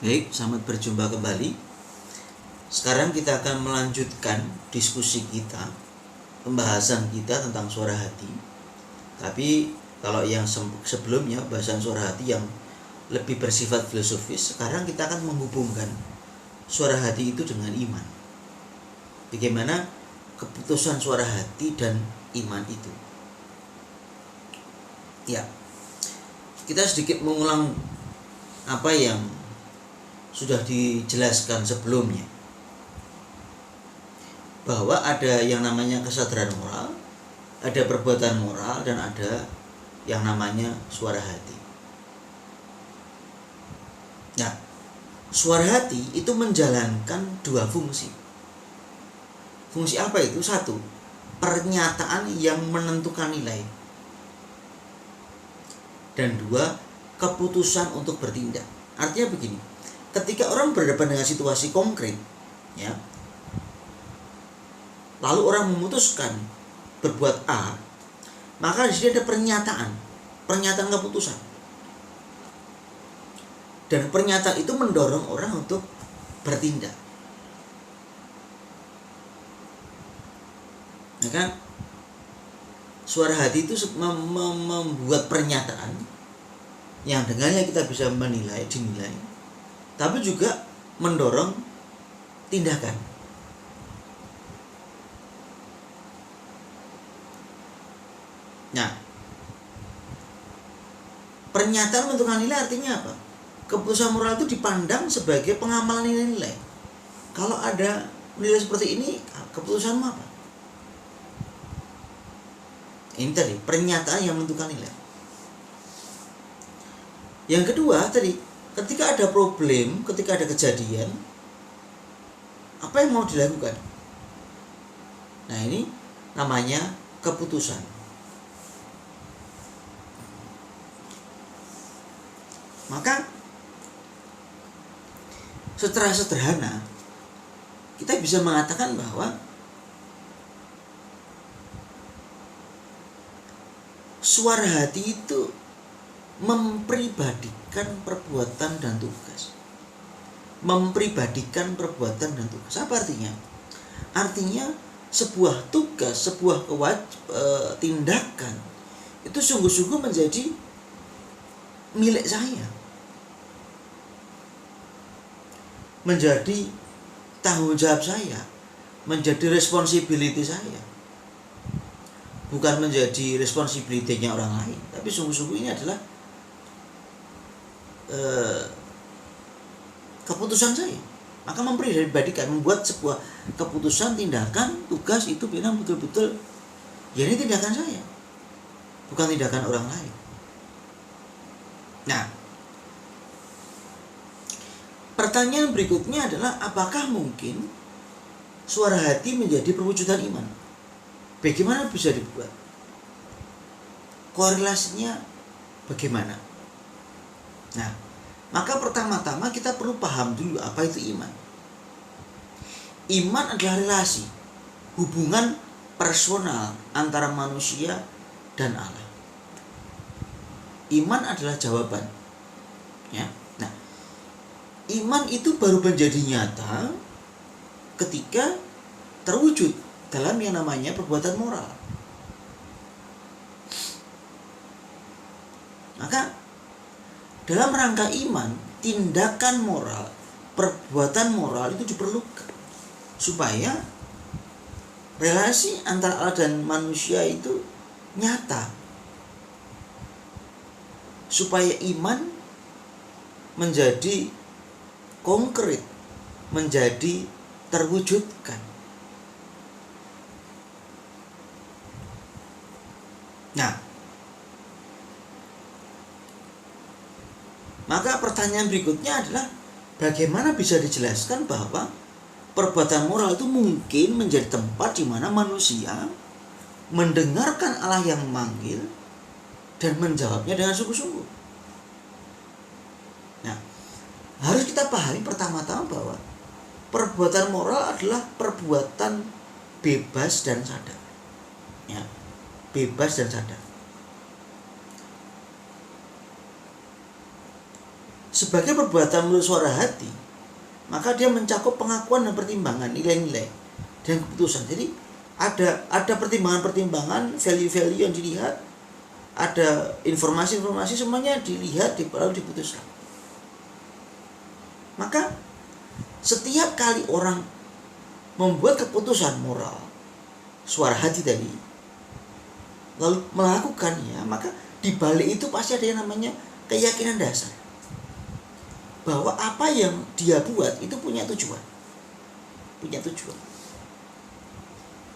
Baik, selamat berjumpa kembali. Sekarang kita akan melanjutkan diskusi kita, pembahasan kita tentang suara hati. Tapi kalau yang sebelumnya, bahasan suara hati yang lebih bersifat filosofis, sekarang kita akan menghubungkan suara hati itu dengan iman. Bagaimana keputusan suara hati dan iman itu. Ya, kita sedikit mengulang apa yang sudah dijelaskan sebelumnya, bahwa ada yang namanya kesadaran moral, ada perbuatan moral, dan ada yang namanya suara hati. Nah, suara hati itu menjalankan dua fungsi. Fungsi apa itu? Satu, pernyataan yang menentukan nilai, dan dua, keputusan untuk bertindak. Artinya begini, ketika orang berhadapan dengan situasi konkret, ya, lalu orang memutuskan berbuat A, maka di sini ada pernyataan keputusan, dan pernyataan itu mendorong orang untuk bertindak. Ya kan? Suara hati itu membuat pernyataan yang dengannya kita bisa dinilai, tapi juga mendorong tindakan. Nah, pernyataan menentukan nilai artinya apa? Keputusan moral itu dipandang sebagai pengamalan nilai-nilai. Kalau ada nilai seperti ini, keputusanmu apa? Ini tadi, pernyataan yang menentukan nilai. Yang kedua tadi, ketika ada problem, ketika ada kejadian, apa yang mau dilakukan? Nah, ini namanya keputusan. Maka secara sederhana kita bisa mengatakan bahwa suara hati itu mempribadikan perbuatan dan tugas. Mempribadikan perbuatan dan tugas. Apa artinya? Artinya sebuah tugas, sebuah tindakan itu sungguh-sungguh menjadi milik saya, menjadi tanggung jawab saya, menjadi responsibility saya, bukan menjadi responsibility-nya orang lain, tapi sungguh-sungguh ini adalah keputusan saya. Maka mempribadikan, membuat sebuah keputusan, tindakan, tugas itu bilang betul-betul ya ini tindakan saya, bukan tindakan orang lain. Nah, pertanyaan berikutnya adalah apakah mungkin suara hati menjadi perwujudan iman? Bagaimana bisa dibuat? Korelasinya bagaimana? Nah, maka pertama-tama kita perlu paham dulu apa itu iman. Iman adalah relasi, hubungan personal antara manusia dan Allah. Iman adalah jawaban. Ya. Nah, iman itu baru menjadi nyata ketika terwujud dalam yang namanya perbuatan moral. Maka dalam rangka iman, tindakan moral, perbuatan moral itu diperlukan supaya relasi antara Allah dan manusia itu nyata, supaya iman menjadi konkret, menjadi terwujudkan. Nah, maka pertanyaan berikutnya adalah bagaimana bisa dijelaskan bahwa perbuatan moral itu mungkin menjadi tempat di mana manusia mendengarkan Allah yang memanggil dan menjawabnya dengan sungguh-sungguh. Nah, harus kita pahami pertama-tama bahwa perbuatan moral adalah perbuatan bebas dan sadar. Ya, bebas dan sadar. sebagai perbuatan menurut suara hati, maka dia mencakup pengakuan dan pertimbangan nilai-nilai dan keputusan. Jadi ada pertimbangan-pertimbangan, value-value yang dilihat, ada informasi-informasi, semuanya dilihat lalu diputuskan. Maka setiap kali orang membuat keputusan moral suara hati tadi lalu melakukannya, maka di balik itu pasti ada yang namanya keyakinan dasar bahwa apa yang dia buat itu punya tujuan.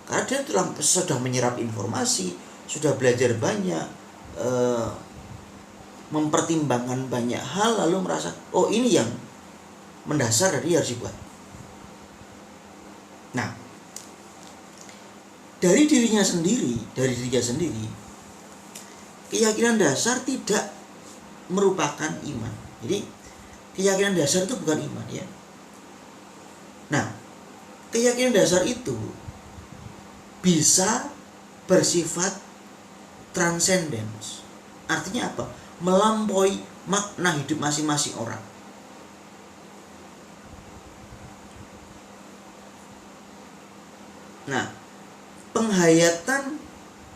Karena dia sudah menyerap informasi, sudah belajar banyak, mempertimbangkan banyak hal, lalu merasa oh ini yang mendasar dari harus dibuat. Nah, dari dirinya sendiri, keyakinan dasar tidak merupakan iman. Jadi keyakinan dasar itu bukan iman, ya. Nah, keyakinan dasar itu bisa bersifat transcendence. Artinya apa? Melampaui makna hidup masing-masing orang. Nah, penghayatan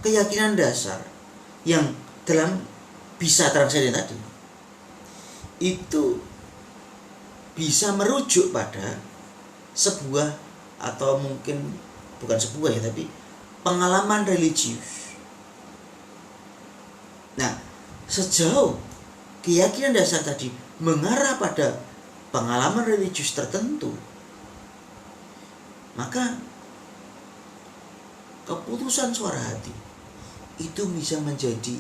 keyakinan dasar yang dalam bisa transenden tadi itu bisa merujuk pada sebuah, atau mungkin bukan sebuah ya, tapi pengalaman religius. Nah, sejauh keyakinan dasar tadi mengarah pada pengalaman religius tertentu, maka keputusan suara hati itu bisa menjadi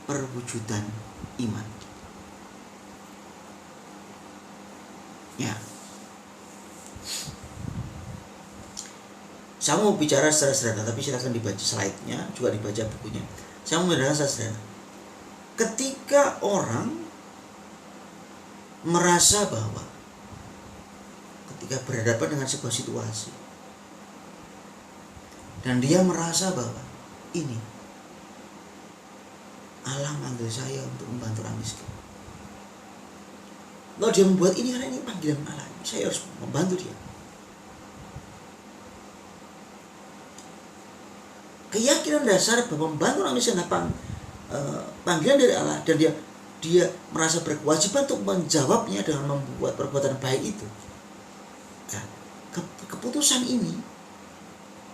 perwujudan iman. Ya, saya mau bicara secara sederhana, tapi silakan dibaca slide-nya, juga dibaca bukunya. Saya mau bicara secara sederhana. Ketika orang merasa bahwa ketika berhadapan dengan sebuah situasi dan dia merasa bahwa ini Allah manggil saya untuk membantu orang miskin, lalu dia membuat ini karena ini panggilan Allah, saya harus membantu dia. Keyakinan dasar bahwa membantu orang miskin adalah panggilan dari Allah, dan dia merasa berkewajiban untuk menjawabnya dengan membuat perbuatan baik itu. Nah, keputusan ini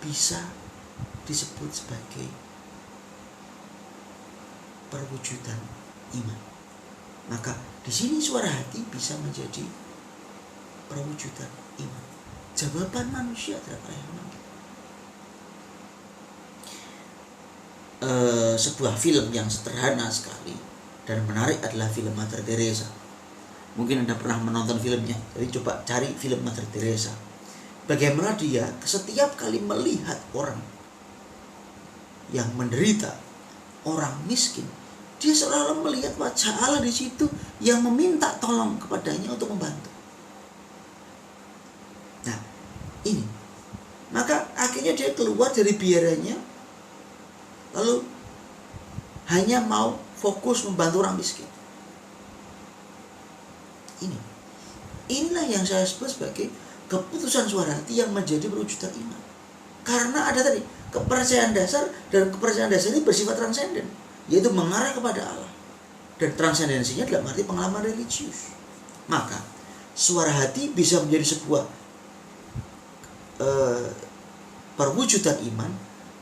bisa disebut sebagai perwujudan iman. Maka di sini suara hati bisa menjadi perwujudan iman. Jawaban manusia terhadap Allah. Sebuah film yang sederhana sekali dan menarik adalah film Mother Teresa. Mungkin Anda pernah menonton filmnya, jadi coba cari film Mother Teresa. Bagaimana dia setiap kali melihat orang yang menderita, orang miskin, dia selalu melihat wajah Allah di situ yang meminta tolong kepadanya untuk membantu. Nah, ini. Maka akhirnya dia keluar dari biaranya, lalu hanya mau fokus membantu orang miskin. Inilah yang saya sebut sebagai keputusan suara hati yang menjadi perwujudan iman. Karena ada tadi kepercayaan dasar, dan kepercayaan dasar ini bersifat transenden, yaitu mengarah kepada Allah. Dan transendensinya dalam arti pengalaman religius. Maka suara hati bisa menjadi sebuah perwujudan iman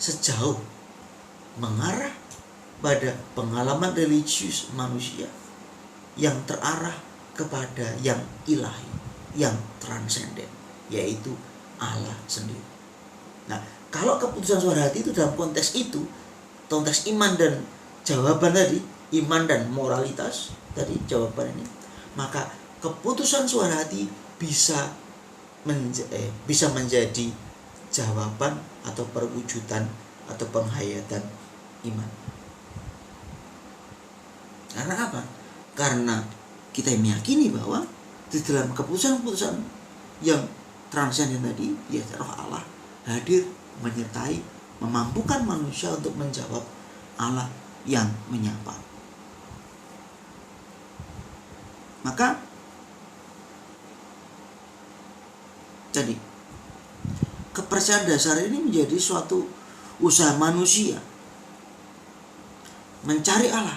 sejauh mengarah pada pengalaman religius manusia yang terarah kepada yang ilahi, yang transenden, yaitu Allah sendiri. Nah, kalau keputusan suara hati itu dalam konteks itu, konteks iman dan jawaban tadi, iman dan moralitas tadi, jawaban ini, maka keputusan suara hati bisa menjadi jawaban atau perwujudan atau penghayatan iman. Karena apa? Karena kita meyakini bahwa di dalam keputusan-keputusan yang transenden tadi, ya roh Allah hadir, menyertai, memampukan manusia untuk menjawab Allah yang menyapa. Maka jadi kepercayaan dasar ini menjadi suatu usaha manusia mencari Allah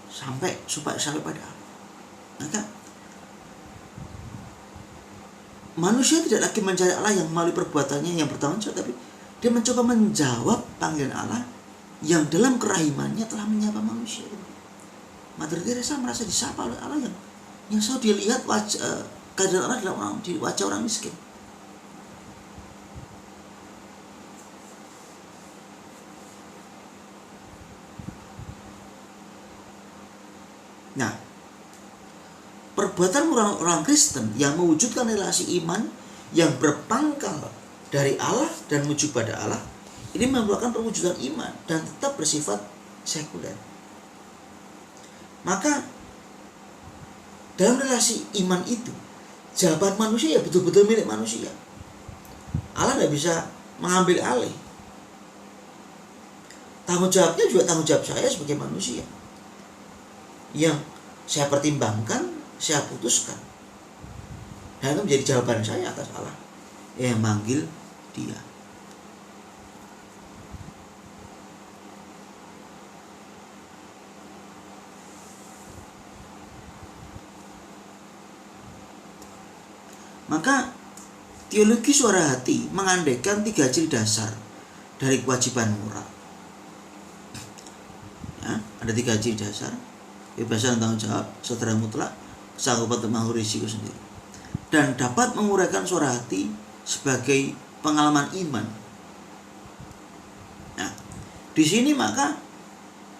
sampai pada Allah. Maka manusia tidak lagi mencari Allah yang melalui perbuatannya yang bertanggung jawab, tapi dia mencoba menjawab panggilan Allah yang dalam kerahimannya telah menyapa manusia. Mother Teresa merasa disapa oleh Allah yang selalu dia lihat keadaan Allah dalam di wajah orang miskin. Nah, perbuatan orang Kristen yang mewujudkan relasi iman yang berpangkal dari Allah dan menuju pada Allah, ini merupakan perwujudan iman dan tetap bersifat sekuler. Maka dalam relasi iman itu, jawaban manusia ya betul-betul milik manusia. Allah tidak bisa mengambil alih. Tanggung jawabnya juga tanggung jawab saya sebagai manusia, yang saya pertimbangkan, saya putuskan. Dan itu menjadi jawaban saya atas Allah yang manggil dia. Maka teologi suara hati mengandaikan 3 ciri dasar dari kewajiban moral. Ya, ada 3 ciri dasar: kebebasan tanggung jawab, kesadaran mutlak, kesanggupan untuk menanggung risiko sendiri, dan dapat menguraikan suara hati sebagai pengalaman iman. Nah, di sini maka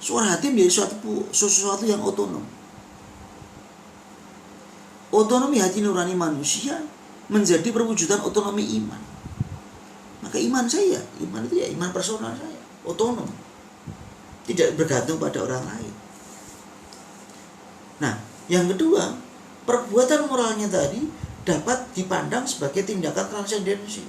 suara hati menjadi sesuatu yang otonom. Otonomi hati nurani manusia menjadi perwujudan otonomi iman. Maka iman itu ya iman personal saya, otonom, tidak bergantung pada orang lain. Nah, yang kedua, perbuatan moralnya tadi dapat dipandang sebagai tindakan transendensi.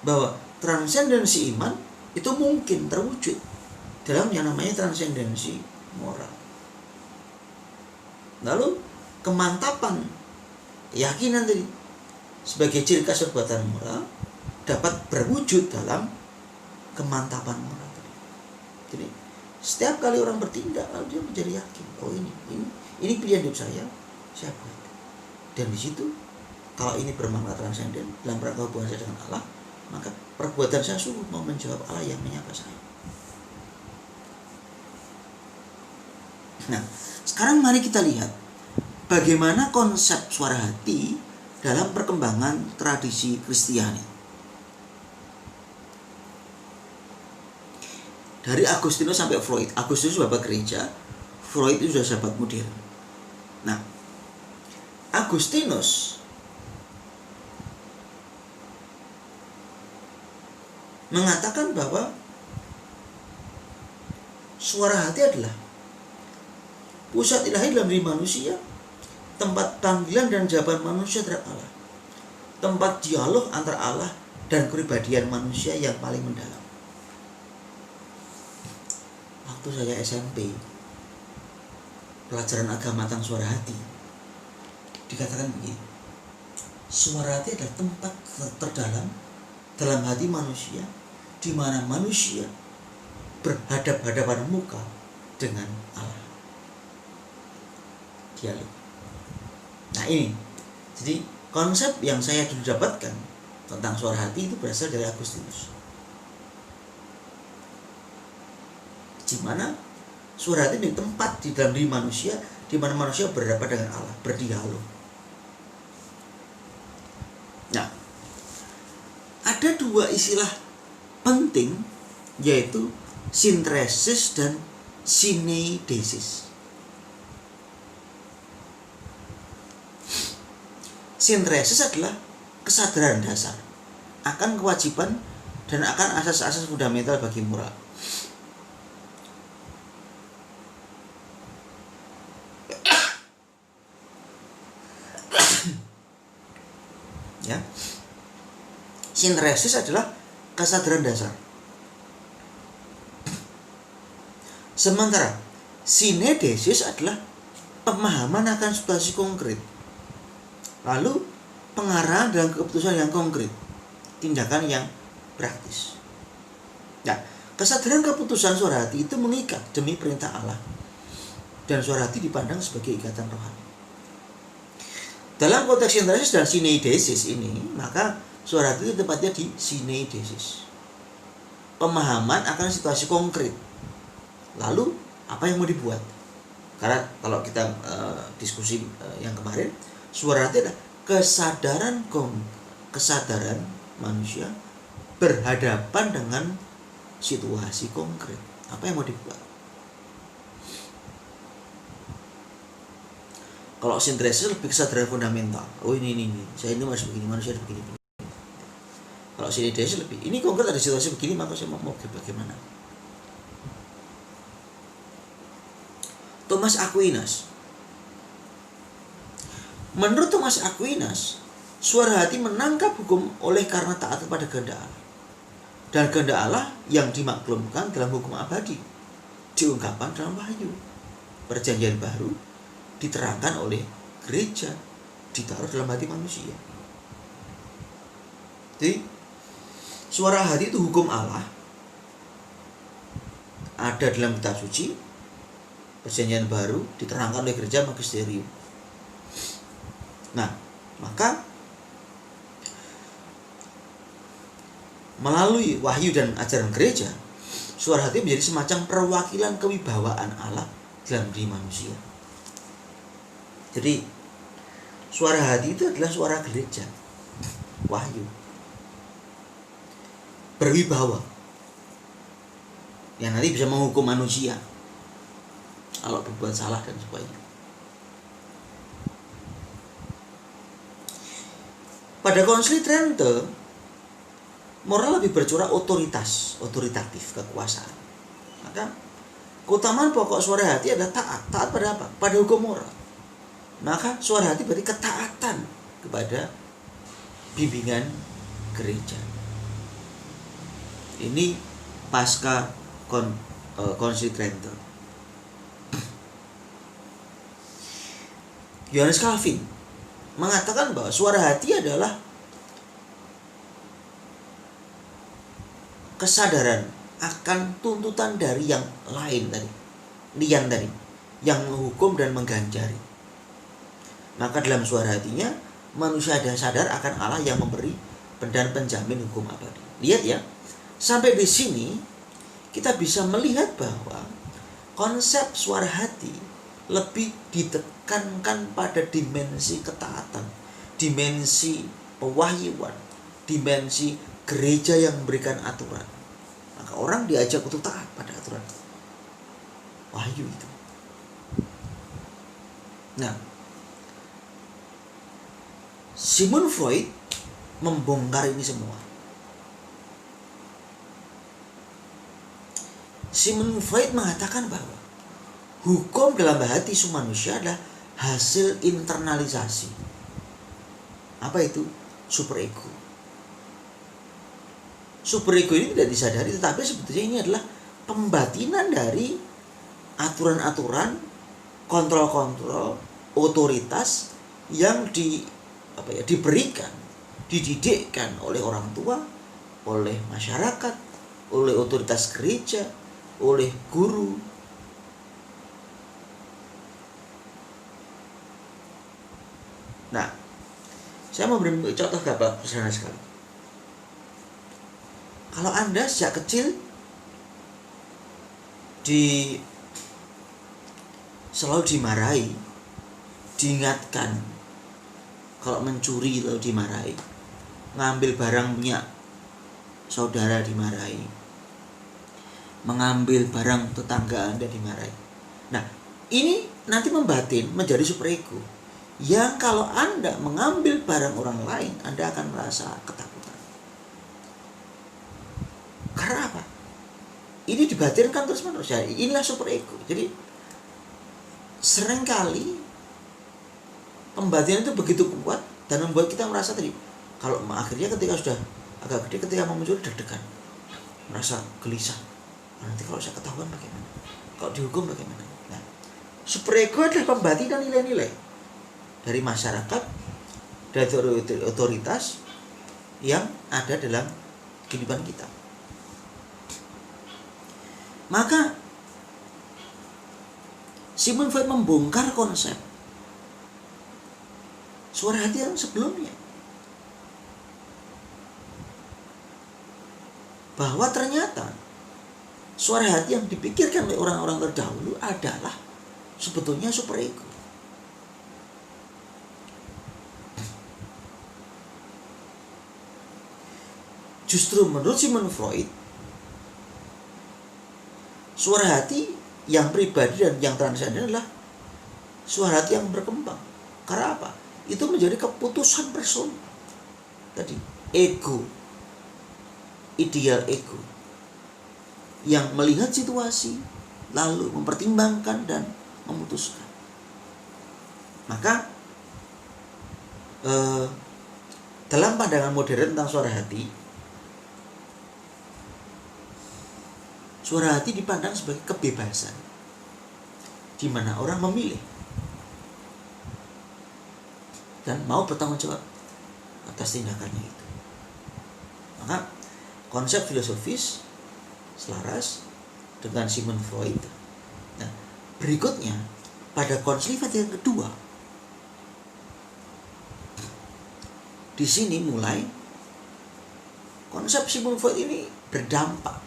Bahwa transendensi iman itu mungkin terwujud dalam yang namanya transendensi moral. Lalu kemantapan keyakinan tadi sebagai ciri khas perbuatan moral dapat berwujud dalam kemantapan moral tadi. Jadi setiap kali orang bertindak, lalu dia menjadi yakin, oh ini pilihan hidup saya buat. Dan di situ kalau ini bermakna transenden dalam rangka hubungan saya dengan Allah, maka perbuatan saya sungguh mau menjawab Allah yang menyapa saya. Nah, sekarang mari kita lihat bagaimana konsep suara hati dalam perkembangan tradisi Kristiani. Dari Agustinus sampai Freud. Agustinus bapak gereja, Freud itu sudah sahabat modern. Nah, Agustinus mengatakan bahwa suara hati adalah pusat ilahi dalam diri manusia, tempat panggilan dan jawaban manusia terhadap Allah, tempat dialog antara Allah dan kepribadian manusia yang paling mendalam. Waktu saya SMP, pelajaran agama tentang suara hati, dikatakan begini: suara hati adalah tempat terdalam dalam hati manusia, di mana manusia berhadap-hadapan muka dengan Allah. Dialog. Nah ini, jadi konsep yang saya dulu dapatkan tentang suara hati itu berasal dari Agustinus, di mana suara hati menjadi tempat di dalam diri manusia, di mana manusia berhadapan dengan Allah, berdialog. Nah, ada 2 istilah penting, yaitu sintresis dan syneidesis. Sintresis adalah kesadaran dasar akan kewajiban dan akan asas-asas fundamental bagi moral. Ya. Sintresis adalah kesadaran dasar Sementara sinedesis adalah pemahaman akan situasi konkret, lalu pengarahan dalam keputusan yang konkret, tindakan yang praktis. Nah, kesadaran keputusan suara hati itu mengikat demi perintah Allah, dan suara hati dipandang sebagai ikatan rohani. Dalam konteks sintesis dan sineidesis ini, maka suara hati itu tepatnya di sineidesis. Pemahaman akan situasi konkret. Lalu apa yang mau dibuat? Karena kalau kita diskusi yang kemarin, suara hati adalah kesadaran manusia berhadapan dengan situasi konkret. Apa yang mau dibuat? Kalau sintesis lebih kesadaran fundamental. Oh ini. Saya ini masih begini, manusia begini. Kalau sintesis lebih, ini konkret ada situasi begini, maka saya mau bagaimana? Thomas Aquinas. Menurut Thomas Aquinas, suara hati menangkap hukum oleh karena taat kepada kehendak Allah. Dan kehendak Allah yang dimaklumkan dalam hukum abadi diungkapkan dalam wahyu. Perjanjian baru diterangkan oleh gereja, ditaruh dalam hati manusia. Jadi suara hati itu hukum Allah, ada dalam kitab suci, perjanjian baru diterangkan oleh gereja magisterium. Nah, maka melalui wahyu dan ajaran gereja, suara hati menjadi semacam perwakilan kewibawaan Allah dalam diri manusia. Jadi suara hati itu adalah suara gereja, wahyu, berwibawa, yang nanti bisa menghukum manusia kalau berbuat salah dan sebagainya. Pada Konsili Trente, moral lebih bercorak otoritatif, kekuasaan. Maka keutamaan pokok suara hati adalah taat pada apa? Pada hukum moral. Maka suara hati berarti ketaatan kepada bimbingan gereja. Ini pasca Konsili Trente. Johannes Calvin mengatakan bahwa suara hati adalah kesadaran akan tuntutan dari yang lain tadi, yang menghukum dan mengganjari. Maka dalam suara hatinya manusia ada sadar akan Allah yang memberi dan penjamin hukum abadi. Lihat ya, sampai di sini kita bisa melihat bahwa konsep suara hati lebih ditekankan pada dimensi ketaatan, dimensi pewahyuan, dimensi gereja yang memberikan aturan. Maka orang diajak untuk taat pada aturan wahyu itu. Nah, Sigmund Freud membongkar ini semua. Sigmund Freud mengatakan bahwa hukum dalam hati manusia adalah hasil internalisasi. Apa itu? Superego. Superego ini tidak disadari, tetapi sebetulnya ini adalah pembatinan dari aturan-aturan, kontrol-kontrol, otoritas yang diberikan, dididikkan oleh orang tua, oleh masyarakat, oleh otoritas gereja, oleh guru. Nah, saya mau beri contoh gambar sederhana sekali. Kalau Anda sejak kecil selalu dimarahi, diingatkan, kalau mencuri lalu dimarahi, ngambil barang punya saudara dimarahi, mengambil barang tetangga Anda dimarahi. Nah, ini nanti membatin menjadi superego, yang kalau Anda mengambil barang orang lain, Anda akan merasa ketakutan. Karena apa? Ini dibatinkan terus menerus. Inilah superego. Jadi seringkali pembatinan itu begitu kuat dan membuat kita merasa tadi, kalau akhirnya ketika sudah agak gede, ketika mau mencuri deg-degan, merasa gelisah, Nanti kalau saya ketahuan bagaimana? Kalau dihukum bagaimana? Nah, superego adalah pembatikan nilai-nilai dari masyarakat, dari otoritas yang ada dalam kehidupan kita. Maka Sigmund Freud membongkar konsep suara hati yang sebelumnya, bahwa ternyata suara hati yang dipikirkan oleh orang-orang terdahulu adalah sebetulnya superego. Justru menurut Sigmund Freud, suara hati yang pribadi dan yang transendental adalah suara hati yang berkembang. Karena apa? Itu menjadi keputusan personal. Tadi, ego, ideal ego, yang melihat situasi, lalu mempertimbangkan dan memutuskan. Maka, dalam pandangan modern tentang suara hati dipandang sebagai kebebasan, di mana orang memilih dan mau bertanggung jawab atas tindakannya itu. Maka konsep filosofis selaras dengan Sigmund Freud. Nah, berikutnya pada Konsili Vatikan kedua, di sini mulai konsep Sigmund Freud ini berdampak.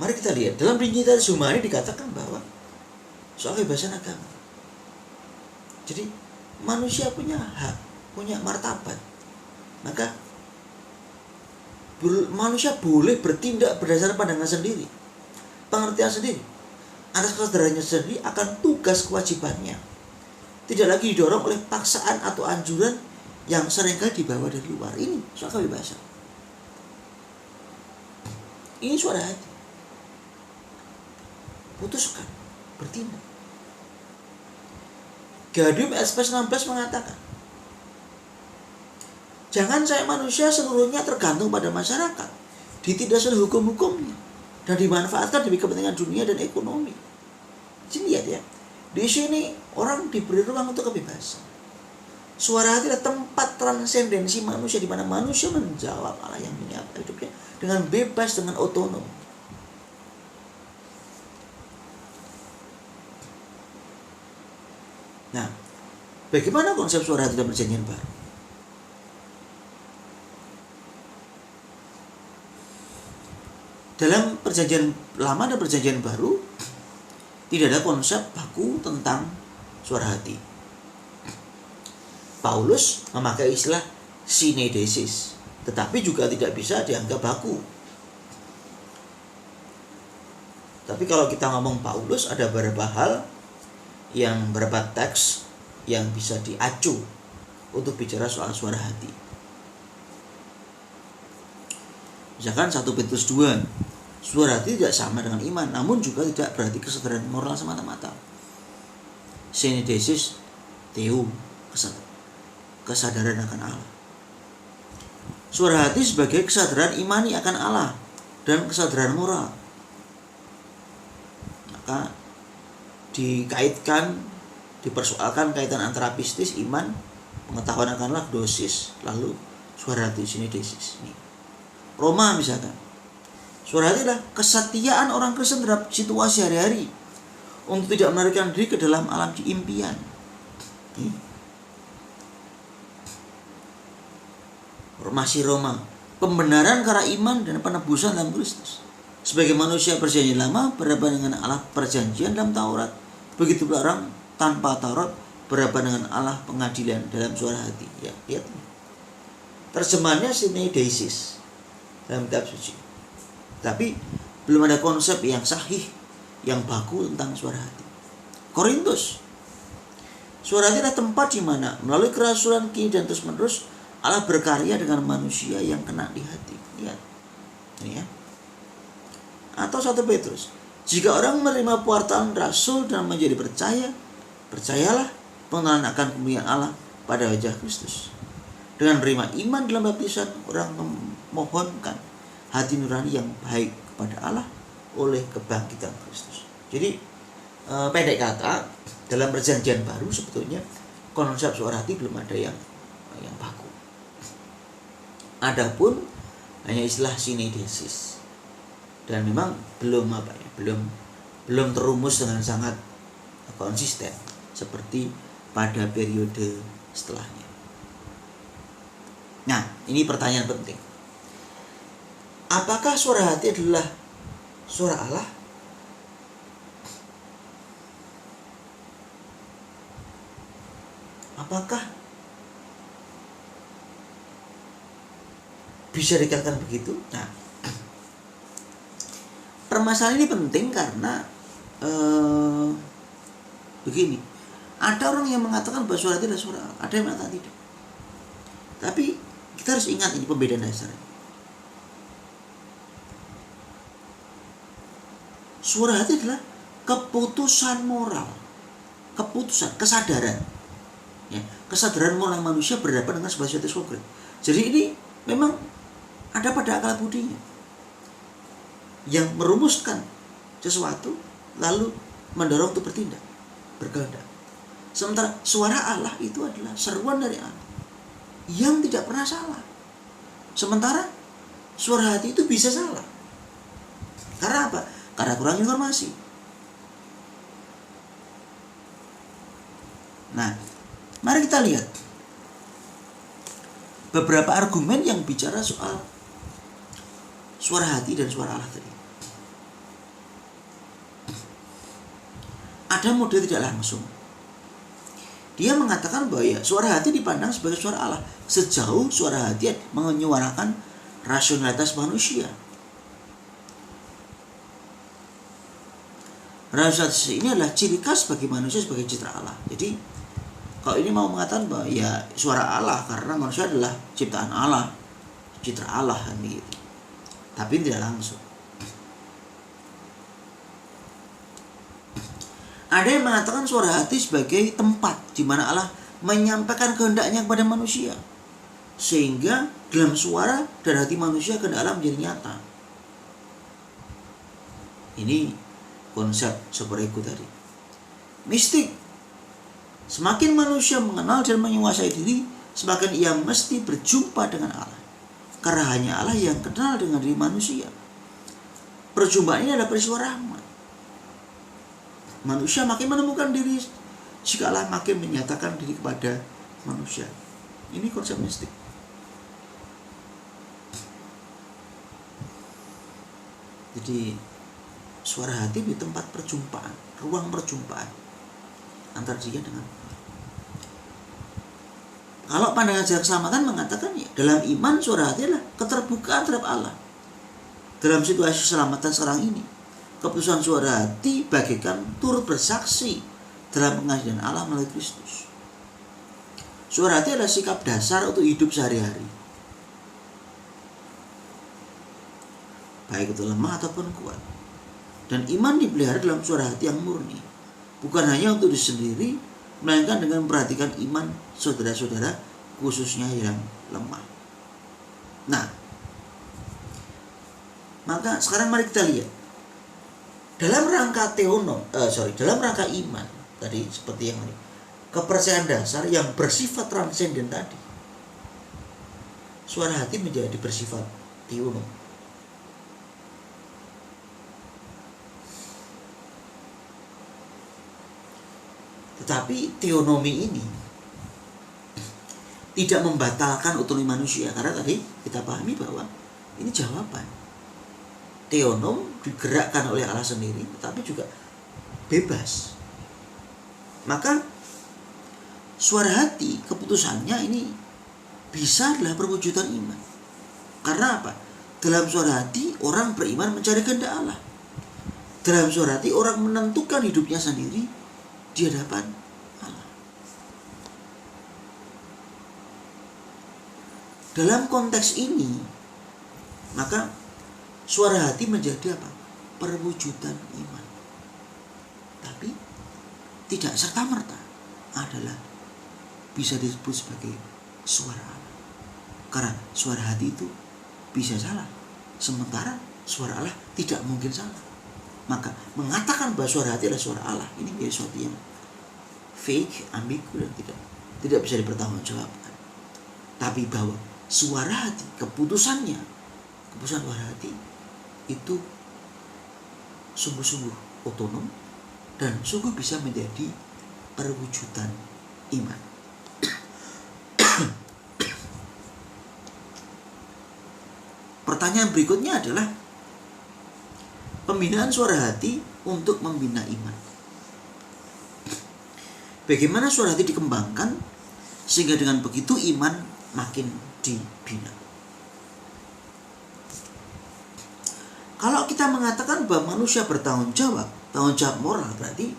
Mari kita lihat dalam Principium Humani dikatakan bahwa soal kebebasan agama. Jadi manusia punya hak, punya martabat. Maka manusia boleh bertindak berdasarkan pandangan sendiri, pengertian sendiri, atas kesadarannya sendiri akan tugas kewajibannya. Tidak lagi didorong oleh paksaan atau anjuran yang seringkali dibawa dari luar. Ini soal kebebasan. Ini suara hati. Putuskan, bertindak. Gaudium et Spes 16 mengatakan, jangan saya manusia seluruhnya tergantung pada masyarakat, ditindas oleh hukum-hukumnya, dan dimanfaatkan demi kepentingan dunia dan ekonomi. Jadi lihat ya, di sini orang diberi ruang untuk kebebasan. Suara hati adalah tempat transendensi manusia, di mana manusia menjawab Allah yang menyapa hidupnya dengan bebas, dengan otonom. Nah, bagaimana konsep suara hati dalam Perjanjian Baru? Dalam Perjanjian Lama dan Perjanjian Baru tidak ada konsep baku tentang suara hati. Paulus memakai istilah synedesis, tetapi juga tidak bisa dianggap baku. Tapi kalau kita ngomong Paulus, ada beberapa hal yang beberapa teks yang bisa diacu untuk bicara soal suara hati. Misalkan 1 Petrus 2, suara hati tidak sama dengan iman, namun juga tidak berarti kesadaran moral semata-mata. Synedesis theo, kesadaran akan Allah. Suara hati sebagai kesadaran imani akan Allah dan kesadaran moral. Maka dikaitkan, dipersoalkan kaitan antara pistis, iman, pengetahuan akan Allah, dosis, lalu suara hati, synedesis. Roma misalkan, suara hati adalah kesetiaan orang Kristen terhadap situasi hari-hari untuk tidak menarikkan diri ke dalam alam impian. Masih Roma, pembenaran karena iman dan penebusan dalam Kristus. Sebagai manusia perjanjian lama berhadapan dengan Allah perjanjian dalam Taurat, begitu pula orang tanpa Taurat berhadapan dengan Allah pengadilan dalam suara hati. Ya, lihat. Terjemahannya synedesis dalam kitab suci. Tapi belum ada konsep yang sahih, yang baku tentang suara hati. Korintus, suara hati adalah tempat di mana melalui kerasulan kini dan terus menerus Allah berkarya dengan manusia yang kena di hati. Lihat. Ini ya. Atau 1 Petrus, jika orang menerima pewartaan rasul dan menjadi percaya, percayalah pengenalan akan kemuliaan Allah pada wajah Kristus. Dengan menerima iman dalam baptisan, orang memohonkan hati nurani yang baik kepada Allah oleh kebangkitan Kristus. Jadi pendek kata, dalam perjanjian baru sebetulnya konsep suara hati belum ada yang baku. Adapun hanya istilah sinedesis, dan memang belum terumus dengan sangat konsisten seperti pada periode setelahnya. Nah, ini pertanyaan penting. Apakah suara hati adalah suara Allah? Apakah bisa dikatakan begitu? Nah, permasalahan ini penting karena begini, ada orang yang mengatakan bahwa suara hati adalah suara Allah, ada yang mengatakan tidak. Tapi kita harus ingat ini pembedaan dasarnya. Suara hati adalah keputusan moral, kesadaran. Ya, kesadaran moral manusia berhadapan dengan sebuah situasi konkret. Jadi ini memang ada pada akal budinya yang merumuskan sesuatu lalu mendorong untuk bertindak, berkehendak. Sementara suara Allah itu adalah seruan dari Allah yang tidak pernah salah. Sementara suara hati itu bisa salah. Karena apa? Karena kurang informasi. Nah, mari kita lihat beberapa argumen yang bicara soal suara hati dan suara Allah tadi. Ada model tidak langsung. Dia mengatakan bahwa ya, suara hati dipandang sebagai suara Allah sejauh suara hati menyuarakan rasionalitas manusia. Rasionalitas ini adalah ciri khas bagi manusia sebagai citra Allah. Jadi kalau ini mau mengatakan bahwa ya suara Allah karena manusia adalah ciptaan Allah, citra Allah kan begitu. Tapi tidak langsung. Ada yang mengatakan suara hati sebagai tempat di mana Allah menyampaikan kehendaknya kepada manusia, sehingga dalam suara dan hati manusia kehendak Allah menjadi nyata. Ini konsep superego tadi. Mistik. Semakin manusia mengenal dan menguasai diri, semakin ia mesti berjumpa dengan Allah. Karena hanya Allah yang kenal dengan diri manusia. Perjumpaan ini adalah peristiwa rahmat. Manusia makin menemukan diri jika Allah makin menyatakan diri kepada manusia. Ini konsep mistik. Jadi suara hati di tempat perjumpaan, ruang perjumpaan antara dia dengan Allah. Kalau pandangan jarak keselamatan mengatakan ya, dalam iman suara hati adalah keterbukaan terhadap Allah. Dalam situasi keselamatan sekarang ini, keputusan suara hati bagaikan turut bersaksi dalam pengasihan Allah melalui Kristus. Suara hati adalah sikap dasar untuk hidup sehari-hari, baik itu lemah ataupun kuat. Dan iman dipelihara dalam suara hati yang murni, bukan hanya untuk diri sendiri, melainkan dengan memperhatikan iman saudara-saudara, khususnya yang lemah. Nah, maka sekarang mari kita lihat dalam rangka dalam rangka iman tadi seperti yang ini, kepercayaan dasar yang bersifat transenden tadi, suara hati menjadi bersifat theonom. Tetapi teonomi ini tidak membatalkan otonomi manusia, karena tadi kita pahami bahwa ini jawaban. Teonom digerakkan oleh Allah sendiri, tetapi juga bebas. Maka suara hati, keputusannya ini bisa adalah perwujudan iman. Karena apa? Dalam suara hati orang beriman mencari kehendak Allah. Dalam suara hati orang menentukan hidupnya sendiri di hadapan Allah. Dalam konteks ini, maka suara hati menjadi apa? Perwujudan iman. Tapi tidak serta-merta adalah bisa disebut sebagai suara Allah. Karena suara hati itu bisa salah, sementara suara Allah tidak mungkin salah. Maka mengatakan bahwa suara hati adalah suara Allah, ini menjadi sesuatu yang fake, ambigu, dan tidak bisa dipertanggungjawabkan. Tapi bahwa suara hati, keputusan suara hati itu sungguh-sungguh otonom dan sungguh bisa menjadi perwujudan iman. Pertanyaan berikutnya adalah pembinaan suara hati untuk membina iman. Bagaimana suara hati dikembangkan sehingga dengan begitu iman makin dibina. Kalau kita mengatakan bahwa manusia bertanggung jawab moral, berarti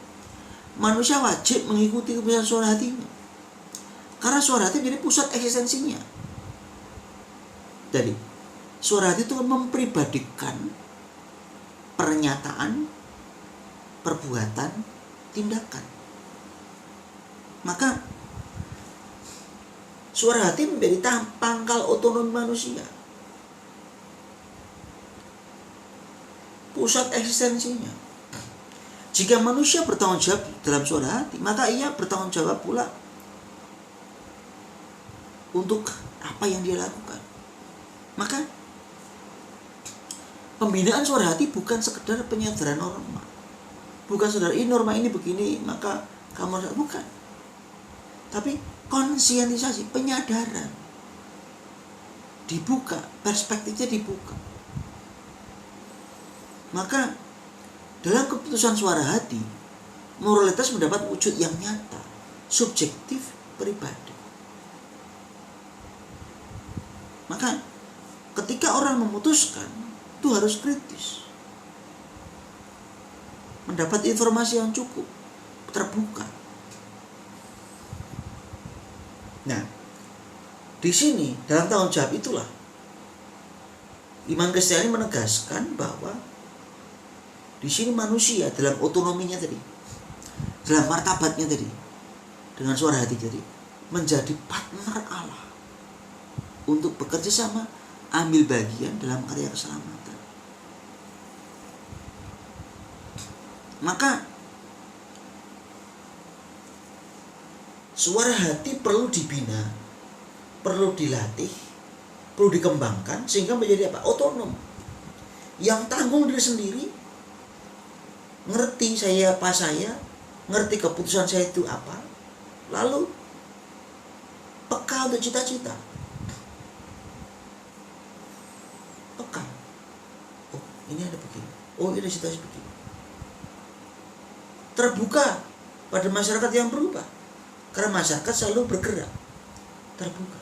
manusia wajib mengikuti keputusan suara hatinya. Karena suara hati menjadi pusat eksistensinya. Jadi, suara hati itu mempribadikan pernyataan, perbuatan, tindakan. Maka suara hati menjadi pangkal otonomi manusia, pusat eksistensinya. Jika manusia bertanggung jawab dalam suara hati, maka ia bertanggung jawab pula untuk apa yang dia lakukan. Maka pembinaan suara hati bukan sekedar penyadaran norma, bukan sekedar ini norma ini begini maka kamu harus, bukan. Tapi konsientisasi, penyadaran dibuka, perspektifnya dibuka. Maka dalam keputusan suara hati, moralitas mendapat wujud yang nyata, subjektif, pribadi. Maka ketika orang memutuskan, itu harus kritis, mendapat informasi yang cukup, terbuka. Nah, di sini dalam tanggung jawab itulah iman Kristiani menegaskan bahwa di sini manusia dalam otonominya tadi, dalam martabatnya tadi, dengan suara hati tadi, menjadi partner Allah untuk bekerja sama, ambil bagian dalam karya keselamatan. Maka suara hati perlu dibina, perlu dilatih, perlu dikembangkan sehingga menjadi apa? Otonom. Yang tanggung diri sendiri, ngerti saya, ngerti keputusan saya itu apa, lalu peka untuk cita-cita. Peka. Oh, ini ada begini. Oh, ini ada cita-cita begini. Terbuka pada masyarakat yang berubah. Karena masyarakat selalu bergerak, terbuka,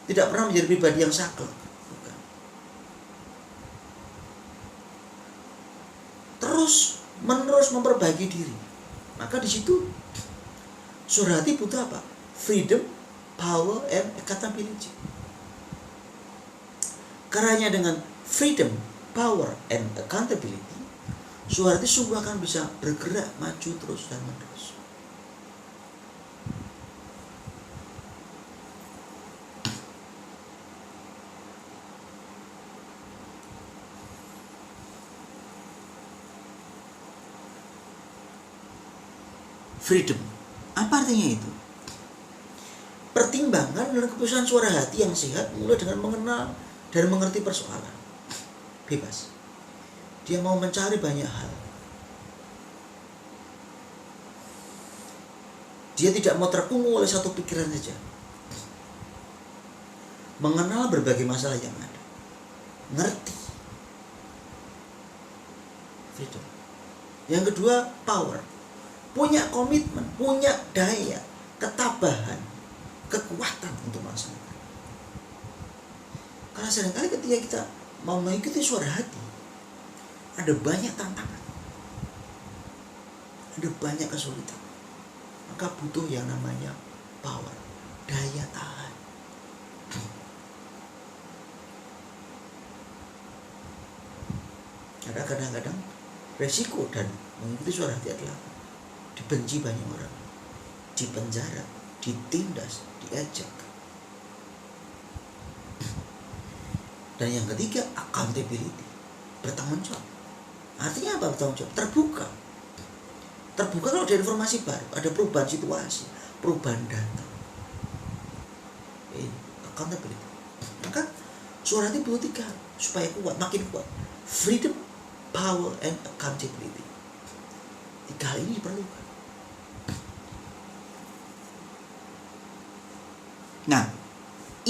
tidak pernah menjadi pribadi yang saklek. Bukan. Terus menerus memperbaiki diri. Maka di situ suara hati butuh apa? Freedom, power, and accountability. Karena dengan freedom, power, and accountability, suara hati sungguh akan bisa bergerak maju terus dan menerus. Freedom. Apa artinya itu? Pertimbangan dan keputusan suara hati yang sehat mulai dengan mengenal dan mengerti persoalan. Bebas. Dia mau mencari banyak hal. Dia tidak mau terkungkung oleh satu pikiran saja. Mengenal berbagai masalah yang ada. Ngerti. Freedom. Yang kedua, power. Punya komitmen, punya daya, ketabahan, kekuatan untuk melaksanakan. Karena seringkali ketika kita mau mengikuti suara hati, ada banyak tantangan, ada banyak kesulitan. Maka butuh yang namanya power, daya tahan. Karena kadang-kadang resiko dan mengikuti suara hati adalah dibenci banyak orang, dipenjara, ditindas, diejek. Dan yang ketiga, accountability, bertanggung jawab. Artinya apa bertanggung jawab? Terbuka kalau ada informasi baru, ada perubahan situasi, perubahan data. Ini accountability. Maka suara hati butuh 3 supaya kuat, makin kuat. Freedom, power, and accountability. 3 hal ini diperlukan. Nah,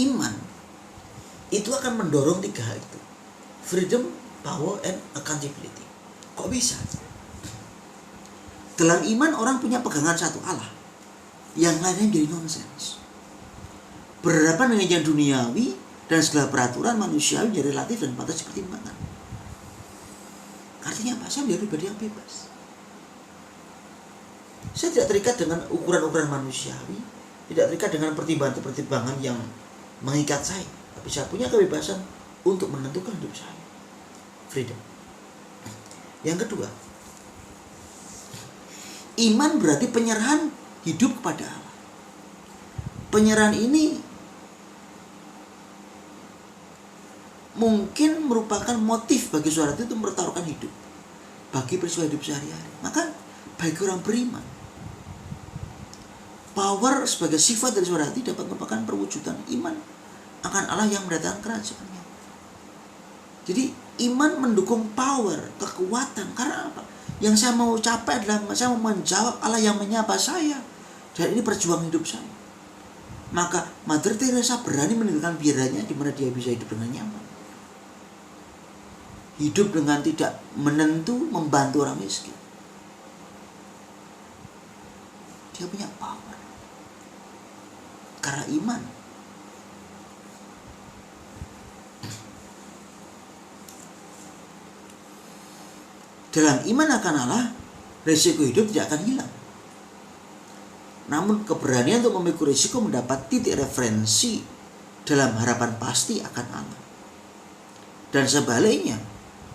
iman itu akan mendorong 3 hal itu. Freedom, power, and accountability. Kok bisa? Dalam iman orang punya pegangan satu Allah, yang lainnya jadi nonsens. Berhadapan dengan yang duniawi dan segala peraturan manusiawi jadi relatif dan patut dipertimbangkan. Artinya apa? Saya menjadi pribadi yang bebas. Saya tidak terikat dengan ukuran-ukuran manusiawi, tidak terikat dengan pertimbangan-pertimbangan yang mengikat saya. Tapi saya punya kebebasan untuk menentukan hidup saya. Freedom. Yang kedua, iman berarti penyerahan hidup kepada Allah. Penyerahan ini mungkin merupakan motif bagi saudara itu untuk mempertaruhkan hidup bagi peristiwa hidup sehari-hari. Maka bagi orang beriman, power sebagai sifat dari saudara itu dapat merupakan perwujudan iman akan Allah yang mendatangkan kerajaan-Nya. Jadi iman mendukung power, kekuatan. Karena apa? Yang saya mau capai adalah saya mau menjawab Allah yang menyapa saya. Dan ini perjuangan hidup saya. Maka Mother Teresa berani meninggalkan biaranya di mana dia bisa hidup dengan nyaman. Hidup dengan tidak menentu, membantu orang miskin. Dia punya power. Karena iman. Dalam iman akan Allah, risiko hidup tidak akan hilang. Namun keberanian untuk memikul risiko mendapat titik referensi dalam harapan pasti akan Allah. Dan sebaliknya,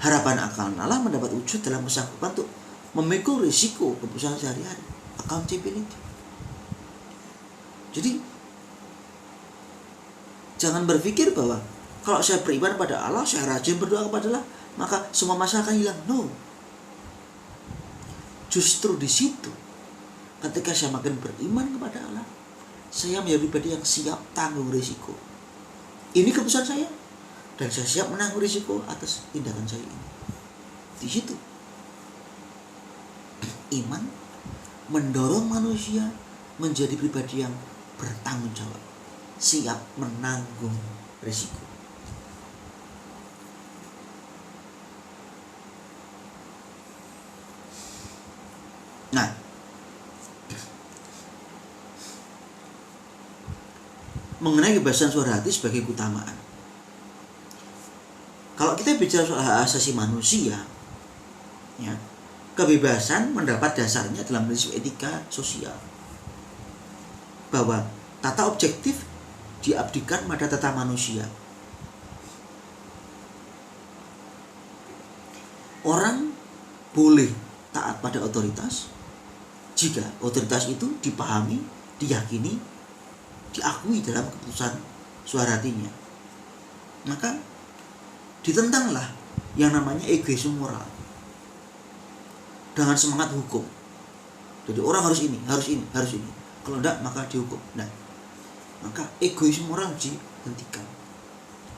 harapan akan Allah mendapat wujud dalam kesanggupan untuk memikul risiko keputusan sehari-hari. Accountability. Jadi, jangan berpikir bahwa kalau saya beriman pada Allah, saya rajin berdoa kepada Allah, maka semua masalah akan hilang. No. Justru di situ, ketika saya makin beriman kepada Allah, saya menjadi pribadi yang siap tanggung risiko. Ini keputusan saya, dan saya siap menanggung risiko atas tindakan saya ini. Di situ, iman mendorong manusia menjadi pribadi yang bertanggung jawab, siap menanggung risiko. Nah, mengenai kebebasan suara hati sebagai keutamaan. Kalau kita bicara soal hak asasi manusia, ya, kebebasan mendapat dasarnya dalam prinsip etika sosial. Bahwa tata objektif diabdikan pada tata manusia. Orang boleh taat pada otoritas jika otoritas itu dipahami, diyakini, diakui dalam keputusan suara hatinya. Maka ditentanglah yang namanya egoisme moral dengan semangat hukum. Jadi orang harus ini, harus ini, harus ini. Kalau tidak maka dihukum. Nah, maka egoisme moral dihentikan.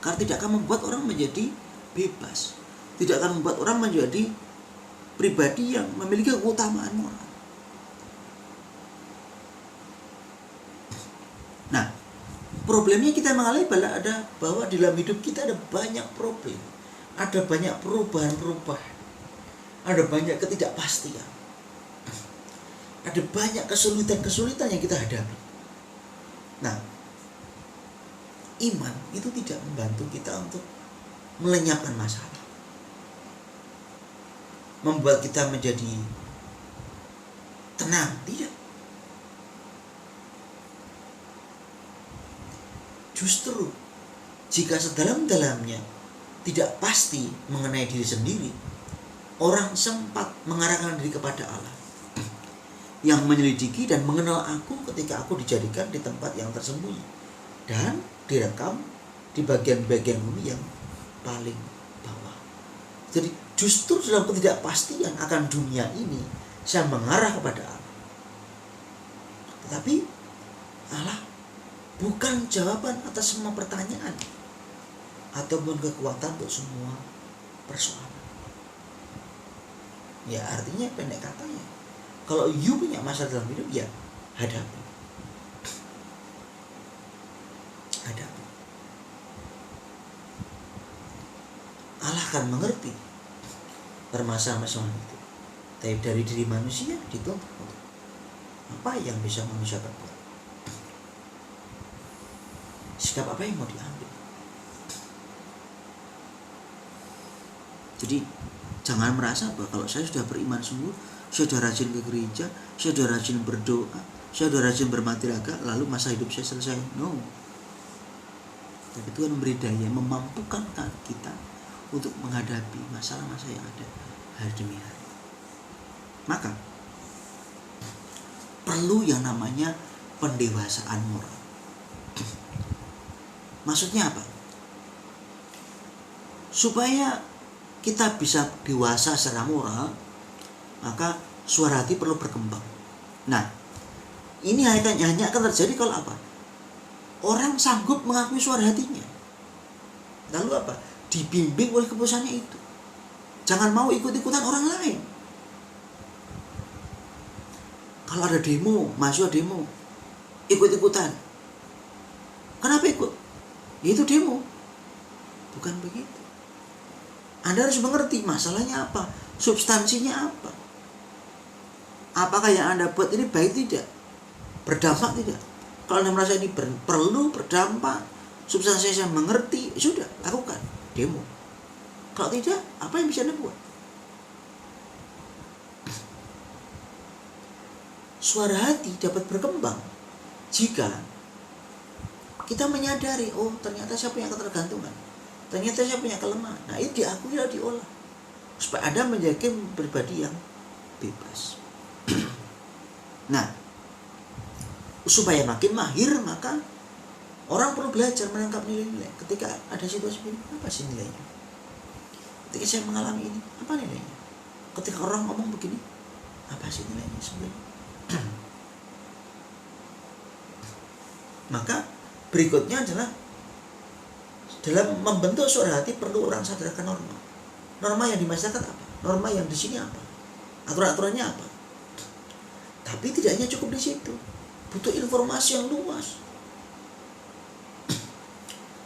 Karena tidak akan membuat orang menjadi bebas. Tidak akan membuat orang menjadi pribadi yang memiliki keutamaan moral. Nah, problemnya kita mengalami bahwa di dalam hidup kita ada banyak problem, ada banyak perubahan-perubahan, ada banyak ketidakpastian, ada banyak kesulitan-kesulitan yang kita hadapi. Nah, iman itu tidak membantu kita untuk melenyapkan masalah, membuat kita menjadi tenang, tidak. Justru jika sedalam-dalamnya tidak pasti mengenai diri sendiri, orang sempat mengarahkan diri kepada Allah yang menyelidiki dan mengenal aku ketika aku dijadikan di tempat yang tersembunyi dan direkam di bagian-bagian bumi yang paling bawah. Jadi justru dalam ketidakpastian akan dunia ini, saya mengarah kepada Allah. Tetapi Allah bukan jawaban atas semua pertanyaan ataupun kekuatan untuk semua persoalan. Ya artinya pendek katanya, kalau you punya masalah dalam hidup, ya hadapi. Allah akan mengerti permasalahan-permasalahan itu. Tapi dari diri manusia dituntut untuk apa yang bisa manusia berbuat. Sikap apa yang mau diambil. Jadi jangan merasa bahwa kalau saya sudah beriman sungguh, saya sudah rajin ke gereja, saya sudah rajin berdoa, saya sudah rajin bermati raga, lalu masa hidup saya selesai. No. Tapi Tuhan memberi daya, memampukan kita untuk menghadapi masalah-masalah yang ada hari demi hari. Maka perlu yang namanya pendewasaan moral. Maksudnya apa? Supaya kita bisa dewasa secara moral, maka suara hati perlu berkembang. Nah, ini hanya akan terjadi kalau apa? Orang sanggup mengakui suara hatinya. Lalu apa? Dibimbing oleh keputusannya itu. Jangan mau ikut-ikutan orang lain. Kalau ada demo, mahasiswa demo, ikut-ikutan. Kenapa ikut? Ya itu demo. Bukan begitu. Anda harus mengerti masalahnya apa, substansinya apa. Apakah yang Anda buat ini baik tidak? Berdampak tidak? Kalau Anda merasa ini perlu berdampak, substansinya saya mengerti, sudah, lakukan. Demo. Kalau tidak, apa yang bisa Anda buat? Suara hati dapat berkembang jika kita menyadari, oh ternyata saya punya ketergantungan, ternyata saya punya kelemahan. Nah itu diakui dan diolah supaya Anda menjadi pribadi yang bebas. Nah, supaya makin mahir, maka orang perlu belajar menangkap nilai-nilai. Ketika ada situasi ini, apa sih nilainya? Ketika saya mengalami ini, apa nilainya? Ketika orang ngomong begini, apa sih nilainya sebenarnya? Maka berikutnya adalah dalam membentuk suara hati perlu orang sadarkan norma. Norma yang di masyarakat apa? Norma yang di sini apa? Aturan-aturannya apa? Tapi tidak hanya cukup di situ. Butuh informasi yang luas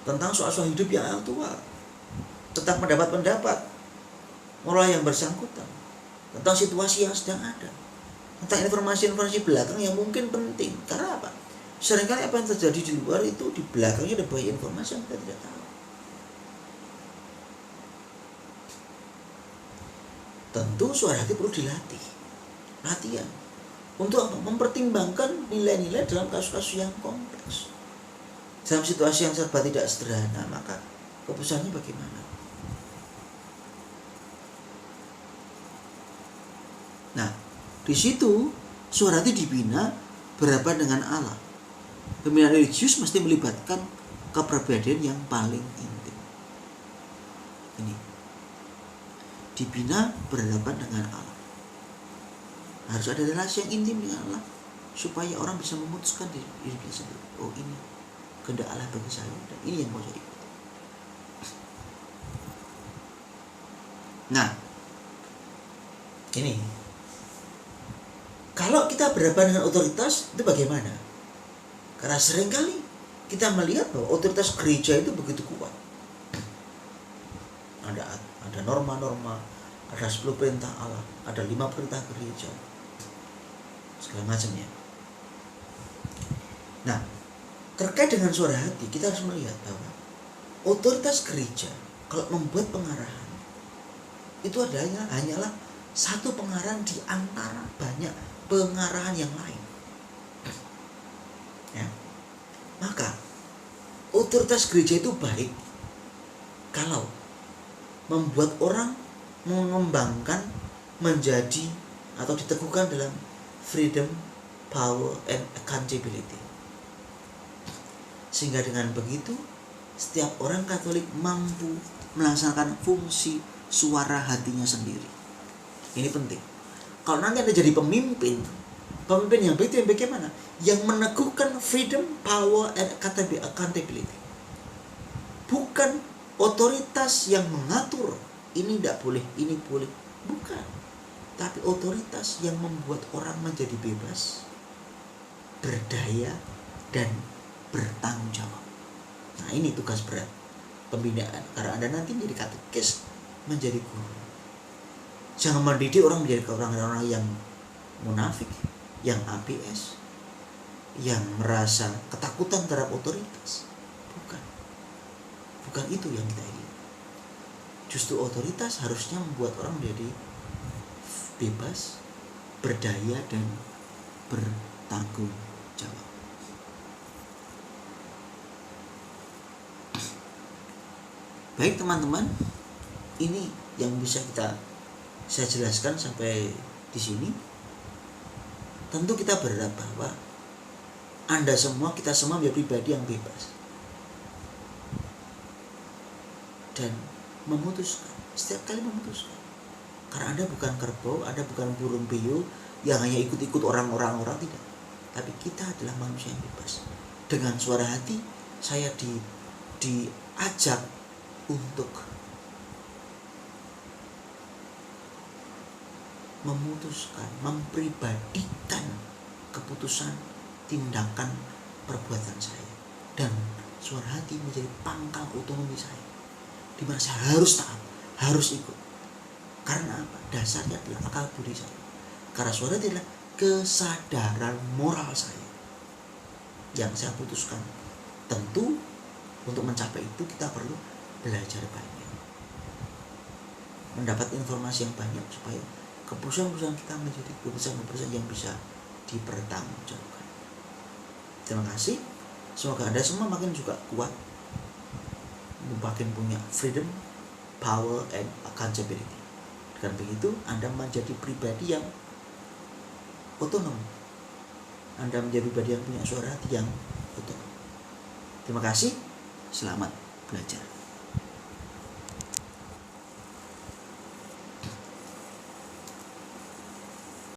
tentang soal-soal hidup yang aktual, tentang pendapat-pendapat moral yang bersangkutan, tentang situasi yang sedang ada, tentang informasi-informasi belakang yang mungkin penting. Karena apa? Seringkali apa yang terjadi di luar itu di belakangnya ada banyak informasi yang kita tidak tahu. Tentu suara hati perlu dilatih, latihan untuk apa? Mempertimbangkan nilai-nilai dalam kasus-kasus yang kompleks. Dalam situasi yang serba tidak sederhana, maka keputusannya bagaimana? Nah, di situ suara hati dibina berhadapan dengan Allah. Pembinaan religius mesti melibatkan kepribadian yang paling intim. Ini dibina berhadapan dengan Allah. Harus ada relasi yang intim dengan Allah supaya orang bisa memutuskan dirinya sendiri. Oh ini kehendak Allah bagi saya dan ini yang mau saya ikuti. Nah, ini kalau kita berhadapan dengan otoritas itu bagaimana? Karena seringkali kita melihat bahwa otoritas gereja itu begitu kuat. Ada norma-norma, ada 10 perintah Allah, ada 5 perintah gereja, segala macamnya. Nah, terkait dengan suara hati, kita harus melihat bahwa otoritas gereja kalau membuat pengarahan itu hanyalah satu pengarahan di antara banyak pengarahan yang lain. Ya. Maka otoritas gereja itu baik kalau membuat orang mengembangkan menjadi atau diteguhkan dalam freedom, power, and accountability. Sehingga dengan begitu setiap orang Katolik mampu melaksanakan fungsi suara hatinya sendiri. Ini penting. Kalau nanti Anda jadi pemimpin yang baik itu yang bagaimana? Yang meneguhkan freedom, power, and accountability. Bukan otoritas yang mengatur ini tidak boleh, ini boleh. Bukan. Tapi otoritas yang membuat orang menjadi bebas, berdaya, dan bertanggung jawab. Nah, ini tugas berat pembinaan. Karena Anda nanti menjadi katekis, menjadi guru. Jangan mendidik orang menjadi orang-orang yang munafik, yang ABS, yang merasa ketakutan terhadap otoritas. Bukan itu yang kita ingin. Justru otoritas harusnya membuat orang menjadi bebas, berdaya, dan bertanggung jawab. Baik teman-teman, ini yang bisa saya jelaskan sampai di sini. Tentu kita berharap bahwa Anda semua, kita semua menjadi pribadi yang bebas dan memutuskan, setiap kali memutuskan. Karena Anda bukan kerbau, Anda bukan burung beo yang hanya ikut-ikut orang-orang tidak. Tapi kita adalah manusia yang bebas. Dengan suara hati saya diajak untuk memutuskan, mempribadikan keputusan, tindakan, perbuatan saya. Dan suara hati menjadi pangkal otonomi saya, di mana saya harus taat, harus ikut. Karena apa? Dasarnya adalah akal budi saya. Karena suara hati adalah kesadaran moral saya yang saya putuskan. Tentu untuk mencapai itu kita perlu belajar banyak, mendapat informasi yang banyak supaya keputusan-keputusan kita menjadi keputusan-keputusan yang bisa dipertanggungjawabkan. Terima kasih. Semoga Anda semua makin juga kuat, makin punya freedom, power, and accountability. Dengan begitu Anda menjadi pribadi yang otonom. Anda menjadi pribadi yang punya suara hati yang otonom. Terima kasih. Selamat belajar.